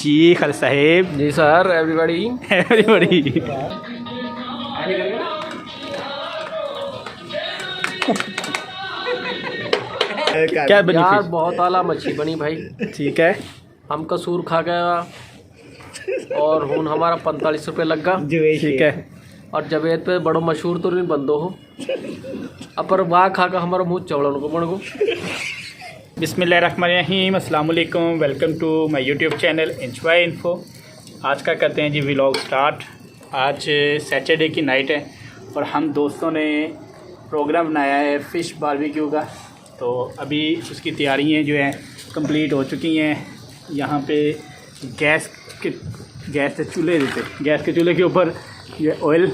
जी खालिद साहब। जी sir. Everybody everybody. क्या यार बेनिफिट? बहुत आला मच्छी बनी भाई। ठीक है। हम कसूर खा गया और हूँ हमारा 45 रुपये लगा। ठीक है। और जवेद पे बड़ो मशहूर तो नहीं बंदो हो अपर वाह खा कर हमारा मुँह चौड़न को बन गो। बिस्मिल्लाहिर्रहमानिर्रहीम, अस्सलाम वालेकुम, welcome to my YouTube channel enjoy info. आज का करते हैं जी व्लॉग स्टार्ट। आज सैटरडे की नाइट है और हम दोस्तों ने प्रोग्राम बनाया है फ़िश बारबेक्यू का। तो अभी उसकी तैयारियाँ जो हैं कंप्लीट हो चुकी हैं। यहाँ पे गैस के चूल्हे के ऊपर ये ऑयल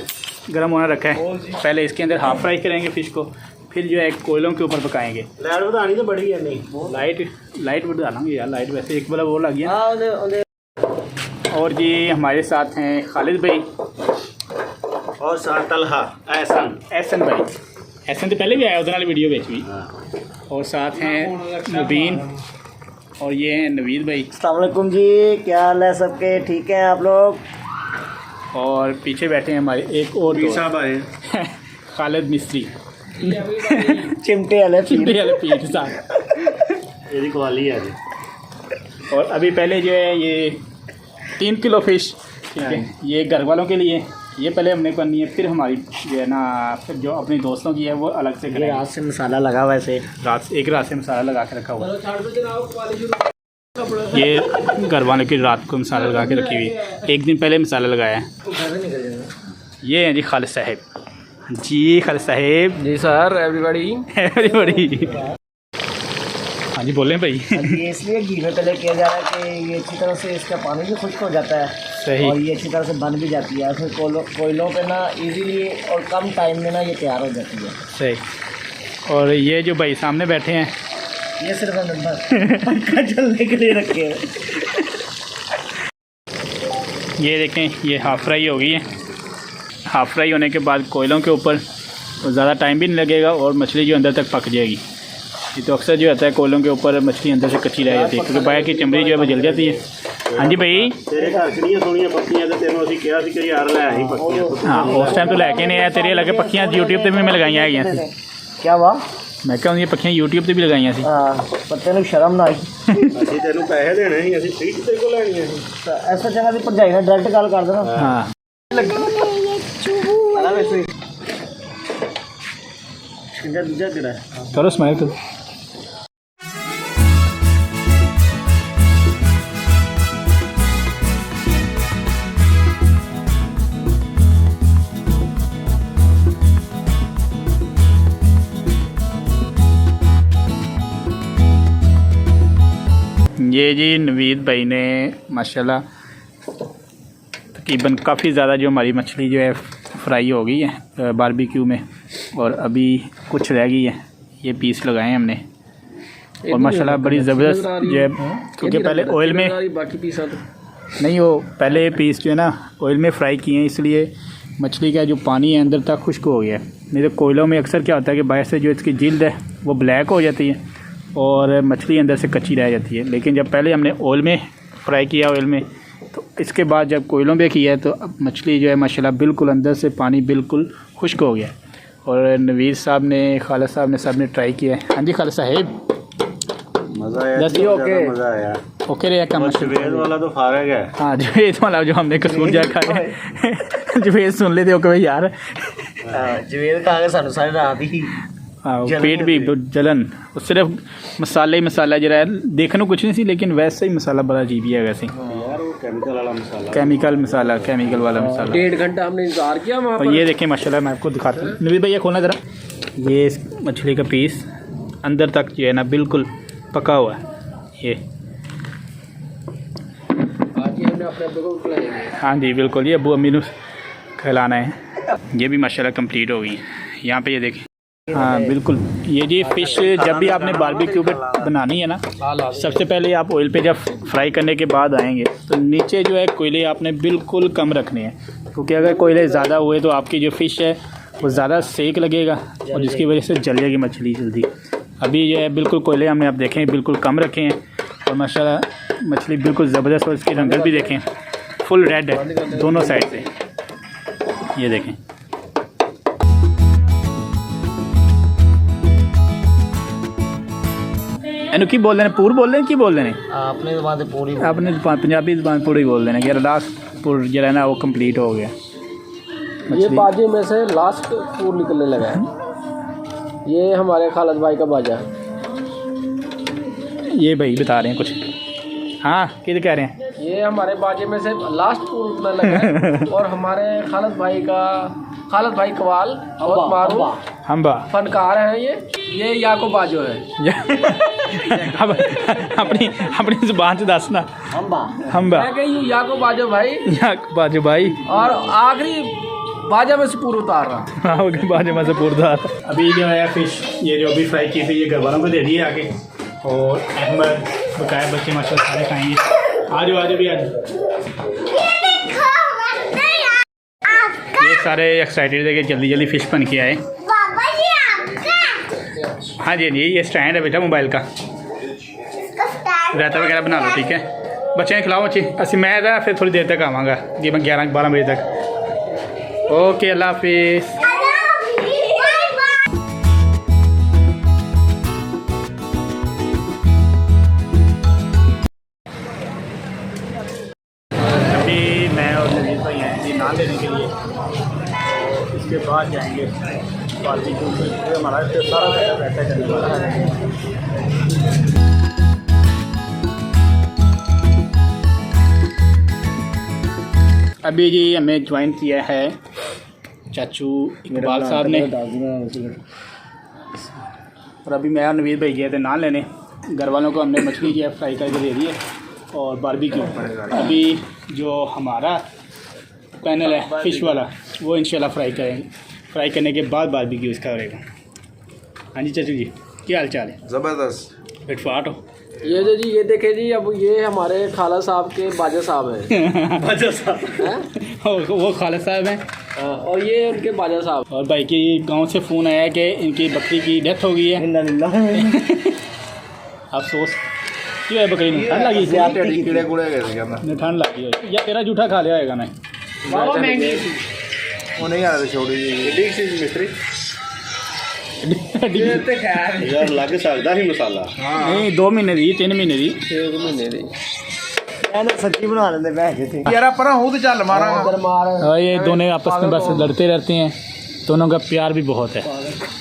गर्म होना रखा है। पहले इसके अंदर हाफ फ्राई करेंगे फ़िश को, फिर जो है कोयलों के ऊपर पकाएंगे। लाइट बढ़ानी तो बड़ी है नहीं, लाइट बढ़ा लाऊंगी यार। लाइट वैसे एक बड़ा वो लग गया। और ये हमारे साथ हैं खालिद भाई और साथ तलहा एहसन भाई। एहसन तो पहले भी आया उधर वाली वीडियो बेच भी। और साथ हैं मुबीन और ये हैं नवीद भाई। अस्सलाम वालेकुम जी, क्या हाल है सबके? ठीक हैं आप लोग? और पीछे बैठे हैं हमारे एक और साहब आए खालिद मिस्त्री चिमटे वाले पीठ साथ। ये कवाली है जी। और अभी पहले जो है ये 3 किलो फ़िश, ठीक है, ये घर वालों के लिए ये पहले हमने करनी है। फिर हमारी जो है ना, फिर जो अपने दोस्तों की है वो अलग से करेंगे। रात से मसाला लगा हुआ ऐसे एक रात से मसाला लगा के रखा हुआ है। ये घर वालों की रात को मसाला लगा के रखी हुई, एक दिन पहले मसाला लगाया है। ये हैं जी खालिद साहब। जी खालिद साहब। जी सर। Everybody everybody. हाँ जी बोलें भाई। ये इसलिए घी में पहले किया जा रहा है कि ये अच्छी तरह से इसका पानी भी खुश्क हो जाता है। सही। और ये अच्छी तरह से बन भी जाती है। फिर कोयलों पे ना इजीली और कम टाइम में ना ये तैयार हो जाती है। सही। और ये जो भाई सामने बैठे हैं ये सिर्फ पंखा चलने के लिए रखे हैं। ये देखें, ये हाफ़ फ्राई हो गई है। हाफ़ फ्राई होने के बाद कोयलों के ऊपर तो ज़्यादा टाइम भी नहीं लगेगा और मछली जो अंदर तक पक जाएगी। ये तो अक्सर जो होता है कोयलों के ऊपर मछली अंदर से कच्ची रह जाती है क्योंकि बाहर की चमड़ी जो है वो जल जाती है। हाँ जी भाई। तेरे घर कितनी सोनिया पक्कियां ते तेनों ਅਸੀਂ ਕਿਹਾ ਸੀ ਕਿ ਯਾਰ ਲੈ ਆਹੀ ਪੱਕੀਆਂ। हाँ उस टाइम तो लैके नहीं आया। तेरे लगे पक्खियाँ यूट्यूब पर भी मैं लगाई है। क्या हुआ? मैं कहूँ ये पक्खियाँ यूट्यूब पर भी लगाई सी। हाँ पर तेन शर्म ना आई। ਅਸੀਂ ਤੈਨੂੰ ਪੈਸੇ ਦੇਣੇ ਸੀ, ਅਸੀਂ ਫ੍ਰੀ ਤੇਰੇ ਕੋਲ ਲੈਣੀਆਂ ਸੀ। ਐਸਾ ਚੰਗਾ ਦੀ ਭਰਜਾਈ ਨਾਲ ਡਾਇਰੈਕਟ ਗੱਲ ਕਰ ਦੇਣਾ। हाँ वैसे दूसरा तेरा करो स्माइल करो। ये जी नवीद भाई ने माशाल्लाह तकरीबन काफ़ी ज़्यादा जो हमारी मछली जो है फ्राई हो गई है बारबेक्यू में, और अभी कुछ रह गई है। ये पीस लगाए हैं हमने और माशाल्लाह बड़ी ज़बरदस्त जो है, क्योंकि पहले ऑयल में बाकी पीसा तो नहीं, वो पहले पीस जो है ना ऑयल में फ्राई किए हैं, इसलिए मछली का जो पानी है अंदर तक खुश्क हो गया है। नहीं तो कोयलों में अक्सर क्या होता है कि बाहर से जो इसकी जिल्द है वो ब्लैक हो जाती है और मछली अंदर से कच्ची रह जाती है। लेकिन जब पहले हमने ऑयल में फ्राई किया ऑयल में, तो इसके बाद जब कोयलों पे किया है तो अब मछली जो है माशाल्लाह बिल्कुल अंदर से पानी बिल्कुल खुश्क हो गया। और नवीद साहब ने, खालिद साहब ने, सब ने ट्राई किया है। हाँ जी खालिद साहब, मज़ा आया। मज़ा आया। ओके रे कम जवेद वाला तो फारग है। हाँ जवेद वाला जो हमने कसूर जा खाया। जवेद सुन लेते हो कि यार जवेद खा के सानू सारे रात ही पेट भी जलन। सिर्फ मसाले ही मसाला जरा देखने कुछ नहीं सी, लेकिन वैसे ही मसाला बड़ा अजीब ही है वैसे। यार वो केमिकल वाला मसाला, केमिकल वाला मसाला। 1.5 घंटा हमने इंतजार किया वहाँ और पर। ये देखें माशाल्लाह, मैं आपको दिखाता हूँ। नवीद भैया खोलना ज़रा। ये इस मछली का पीस अंदर तक जो है ना बिल्कुल पका हुआ है। ये आज हमने अपने अब्बू को खिलाएंगे। हाँ जी बिल्कुल, ये अबू अम्मी को खिलाना है। ये भी माशाल्लाह कंप्लीट हो गई। यहाँ पे ये देखें। हाँ बिल्कुल, ये जी फ़िश जब भी आपने बारबेक्यू पे बनानी है ना, सबसे पहले आप ऑयल पे जब फ्राई करने के बाद आएंगे तो नीचे जो है कोयले आपने बिल्कुल कम रखने हैं, क्योंकि अगर कोयले ज़्यादा हुए तो आपकी जो फ़िश है वो ज़्यादा सेक लगेगा और जिसकी वजह से जल जाएगी मछली जल्दी। अभी जो है बिल्कुल कोयले हमने आप देखें बिल्कुल कम रखे हैं और माशाल्लाह मछली बिल्कुल ज़बरदस्त, और इसकी रंगत भी देखें फुल रेड है दोनों साइड से, ये देखें। ਇਹਨੂੰ ਕੀ ਬੋਲਦੇ ਨੇ, ਪੂਰ ਬੋਲਦੇ ਨੇ, ਕੀ ਬੋਲਦੇ ਨੇ अपने ज़बान से पूरी ਆਪਣੇ ਪੰਜਾਬੀ ਜ਼ਬਾਨ ਪੂਰੀ ਬੋਲਦੇ ਨੇ ਕਿ ਲਾਸਟ ਪੁਰ ਜਿਹੜਾ ਨਾ ਉਹ ਕੰਪਲੀਟ ਹੋ ਗਿਆ। ये बाजे में से लास्ट पूर निकलने लगा है। ये हमारे खालिद भाई का बाजा है। ये भाई बता रहे हैं कुछ, हाँ किधर कह रहे हैं? ये हमारे बाजे में से लास्ट पूर उठने लगा है। और हमारे खालिद भाई कवाल और मारू हम बा फनकार हैं। ये याको बाजो है। अब अपनी जुबान से दसना हम बा मैं कही याको बाजो भाई, बाजू भाई, और आखिरी बाजा में से पूर उतार रहा। हाँ बाजू में से पूरा। अभी जो है फिश ये जो अभी फ्राई की थी ये घर वालों को दे दिए आके, और अहमद बकाया बच्चे माशाल्लाह सारे खाएंगे। आज भी आज ये सारे एक्साइटेड थे कि जल्दी जल्दी फिश बन के आए। हाँ जी जी, ये स्टैंड है बेटा मोबाइल का, रायता वगैरह बना लो, ठीक है बच्चे खिलाओ अच्छी। असि मैं था फिर थोड़ी देर तक आवाँगा, जी मैं 11-12 बजे तक। ओके अल्लाह हाफिज़। अभी मैं और नवीन भाई हैं जी नान लेने के लिए, इसके बाद जाएंगे पार्टी को, हमारा सारा पैसा करने वाला है। अभी जी हमें ज्वाइन किया है चाचू इकबाल साहब ने, और अभी मैं और नवीद भाई गए थे नान लेने। घर वालों को हमने मछली जो है फ्राई करके दे दी है, और बारबेक्यू अभी जो हमारा पैनल है फ़िश वाला वो इंशाल्लाह फ्राई करेंगे, फ्राई करने के बाद बारबेक्यू इसका रहेगा। हाँ जी चाचू जी, क्या हाल चाल है? ज़बरदस्त। फिटफाट हो? ये जो जी ये देखे जी, अब ये हमारे खाला साहब के बाजा साहब हैं। बाजा साहब वो खालिद साहब हैं, और ये उनके बाजा साहब। और भाई की गांव से फ़ोन आया है कि इनकी बकरी की डेथ हो गई है। अफसोस क्यों है? बकरी ने ठंड लगी, कीड़े कूड़े गए थे क्या? ठंड लगी है या तेरा जूठा खा लिया होगा ना। वो नहीं आ रहे थे छोड़ी ठीक सी मिस्त्री यार लग सकता ही मसाला। नहीं 2 महीने दी 3 महीने दी 1 महीने दी सच्ची बना लेंगे भैंस थे यार पर हूँ तो चल मारा। और ये दोनों आपस में बस लड़ते रहते हैं, दोनों का प्यार भी बहुत है।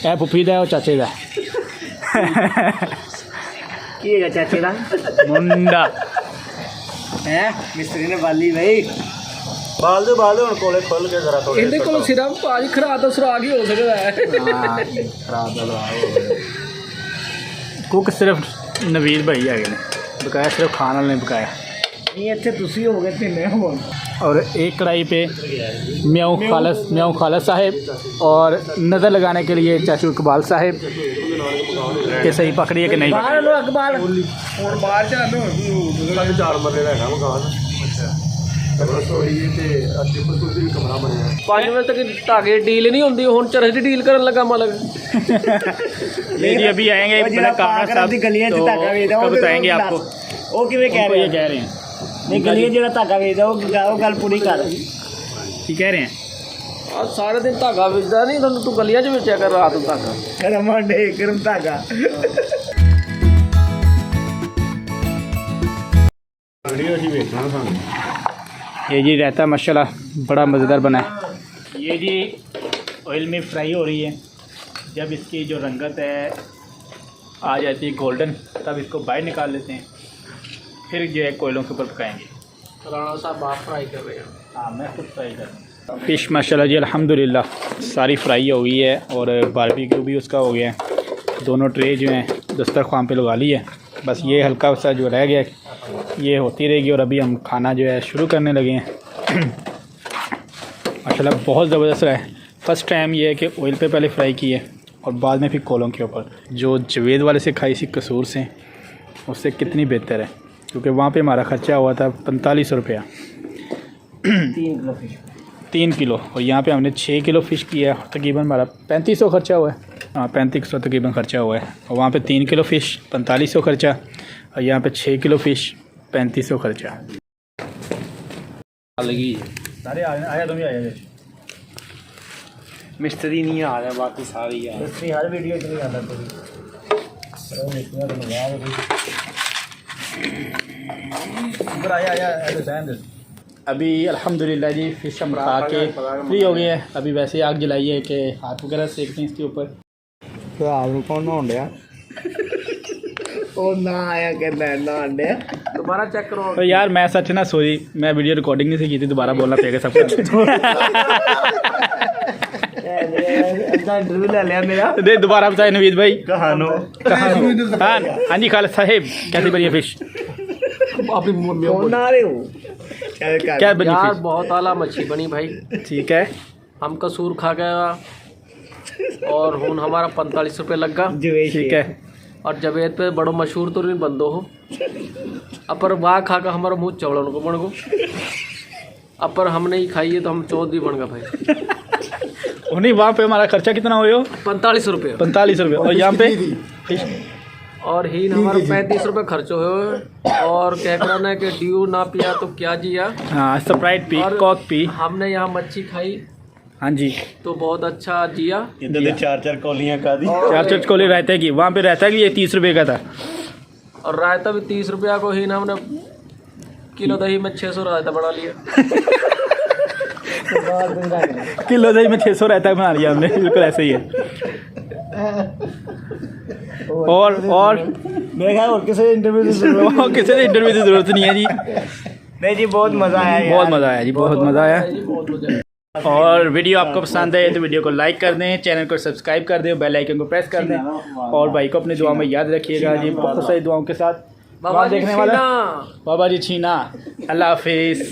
ए पुफी दा और चाचे दा की है चाचे दा मुंडा है मिस्त्री ने बाली भाई बाल दो हम कोले खोल के जरा थोड़े इनके को सिर्फ आज खराब तो सुराग ही हो सकता है। कुक सिर्फ नवीद भाई है ने बकाया, सिर्फ खाना ने बकाया नहीं अच्छे तुसी हो गए थे मैं हो। और एक कढ़ाई पे म्याऊ खालस साहिब, और नज़र लगाने के लिए चाचू इकबाल साहिब के सही पकड़ी है कि नहीं पकड़ी। अकबाल बाहर चलो 4 मरले का है मकान। 5 बजे तक धागे डील नहीं होती, हुण चरस दी डील करन लगा मालक। नहीं जी अभी आएंगे बड़ा कामरा साहब, तो कब बताएंगे आपको वो किवें कह रहे ये कह रहे हैं। नहीं गलियां जेड़ा धागा वेचदा वो गल पूरी कर की कह रहे हैं? आज सारे दिन धागा बेचदा नहीं, तू गलियां च बेचा कर रात ਨੂੰ धागा। रमन डे गरम धागा वीडियो ही देखना सानू। ये जी रायता माशाल्लाह बड़ा मज़ेदार बना है। ये जी ऑयल में फ्राई हो रही है, जब इसकी जो रंगत है आ जाती है गोल्डन, तब इसको बाहर निकाल लेते हैं, फिर जो है कोयलों के ऊपर पकाएंगे। राणा साहब आप फ्राई कर रहे हैं? हाँ मैं खुद फ्राई कर रहा हूँ। फ़िश माशाल्लाह जी अल्हम्दुलिल्लाह सारी फ्राई हो गई है, और बारबेक्यू भी उसका हो गया है। दोनों ट्रे जो हैं दस्तरखान पे लगा ली है, बस ये हल्का सा जो रह गया ये होती रहेगी। और अभी हम खाना जो है शुरू करने लगे हैं। माशाल्लाह बहुत ज़बरदस्त रहा है। फ़र्स्ट टाइम ये है कि ऑयल पे पहले फ्राई की है, और बाद में फिर कोलों के ऊपर। जो जवेद वाले से खाई सी कसूर से, उससे कितनी बेहतर है, क्योंकि वहाँ पे हमारा ख़र्चा हुआ था 4500 रुपया 3 किलो, और यहाँ पे हमने 6 किलो फ़िश किया है, तकरीबन हमारा 3500 खर्चा हुआ है। हाँ 3500 तकरीबन खर्चा हुआ है, और वहाँ पे 3 किलो फ़िश 4500 खर्चा, और यहाँ पे 6 किलो फ़िश 3500 खर्चा। सारे आया तुम भी आया मिस्त्री नहीं आ रहा, बाकी सारी आ मिस्त्री हर वीडियो च नहीं आता कोई मिस्त्री तो मंगवा ऊपर आया अभी अल्हम्दुलिल्लाह जी फ़िश हम खा के फ्री हो गए हैं। अभी वैसे आग जलाई है कि हाथ वगैरह सेकते हैं इसके ऊपर। तो आप कौन नहाउण डया ਉਹ ਨਾ ਆਇਆ ਕਹਿੰਦਾ ਨਹਾਉਣ ਡਿਆ दोबारा चेक करो। तो यार मैं सच ना सॉरी, मैं वीडियो रिकॉर्डिंग नहीं से की थी, दोबारा बोलना पड़ेगा सब कुछ। इंटरव्यू ले लिया मेरा दे दोबारा बताए नवीद भाई। कहानो हाँ जी खालिद साहिब, कैसी बनी है फिश? अभी कौन आ रहे हो क्या बनी यार फिश? बहुत आला मच्छी बनी भाई। ठीक है। हम कसूर खा गया और हुन हमारा 45 रुपये लग गया। ठीक है। और जवेद पे बड़ो मशहूर तो नहीं बंदो हो अपर वाह खा कर हमारा मुँह चौड़न को बन गो। अपर हमने ही खाई है तो हम 14 बन गए भाई। उन्हीं वहाँ पे हमारा खर्चा कितना हो? 45 रुपये। 45 रुपये। और यहाँ पे और ही हमारा 35 रुपये खर्च हुए। और कह कर ना कि ड्यू ना पिया तो क्या जिया। हाँ स्प्राइट पी, और कॉक पी। हमने यहाँ मच्छी खाई हाँ जी, तो बहुत अच्छा जिया। इधर से 4-4 कौलियाँ का दी। 4 कोले रहते की, वहाँ पे रहता कि ये 30 रुपये का था। और रायता भी 30 रुपया को ही ना हमने किलो दही में 600 रायता बना लिया। किलो दही में 600 रहता बना लिया हमने, बिल्कुल ऐसे ही है। और मेरे ख्याल और किसी इंटरव्यू की किसी ने इंटरव्यू की जरूरत नहीं है जी। नहीं जी बहुत मज़ा आया यार। बहुत मज़ा आया जी, बहुत मज़ा आया। बहुत मजा आया। और वीडियो आपको पसंद है तो वीडियो को लाइक कर दें, चैनल को सब्सक्राइब कर दें, बेल आइकन को प्रेस कर दें। और भाई को अपनी दुआ में याद रखिएगा जी, बहुत सारी दुआओं के साथ। बाबा जी देखने वाला छीना। बाबा जी छीना। अल्लाह हाफिज़।